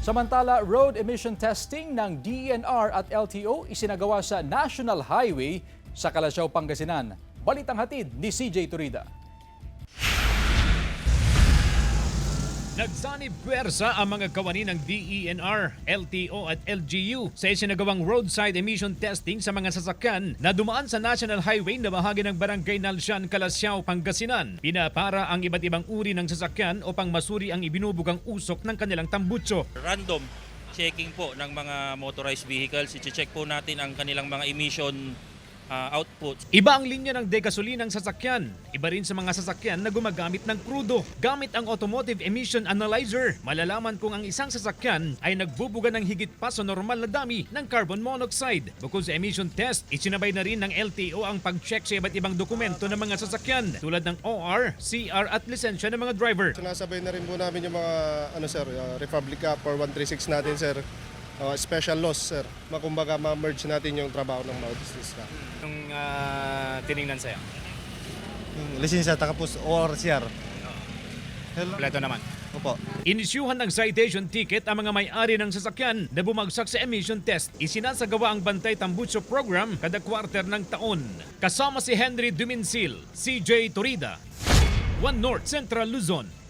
Samantala, road emission testing ng DENR at LTO isinagawa sa National Highway sa Calasiao, Pangasinan. Balitang hatid ni CJ Turida. Nagsanib puwersa ang mga kawani ng DENR, LTO at LGU sa isinagawang roadside emission testing sa mga sasakyan na dumaan sa National Highway na bahagi ng Barangay Nalsian, Calasiao, Pangasinan. Pinapara ang iba't ibang uri ng sasakyan upang masuri ang ibinubugang usok ng kanilang tambutso. Random checking po ng mga motorized vehicles. I-check po natin ang kanilang mga emission output. Iba ang linya ng degasolinang sasakyan. Iba rin sa mga sasakyan na gumagamit ng krudo. Gamit ang Automotive Emission Analyzer, malalaman kung ang isang sasakyan ay nagbubuga ng higit pa sa normal na dami ng carbon monoxide. Bukod sa emission test, isinabay na rin ng LTO ang pag-check sa iba't ibang dokumento ng mga sasakyan tulad ng OR, CR at lisensya ng mga driver. Sinasabay na rin po namin yung mga Republica 4136 natin, sir. Special loss, sir. Makumbaga ma-merge natin yung trabaho ng mga business ka. Yung tiningnan sa'yo? Yung lisensya, tapos ORCR. Kompleto naman. Opo. Inisyuhan ng citation ticket ang mga may-ari ng sasakyan na bumagsak sa emission test. Isinasagawa ang Bantay Tambutso Program kada quarter ng taon. Kasama si Henry Duminsil, CJ Turida, One North Central Luzon.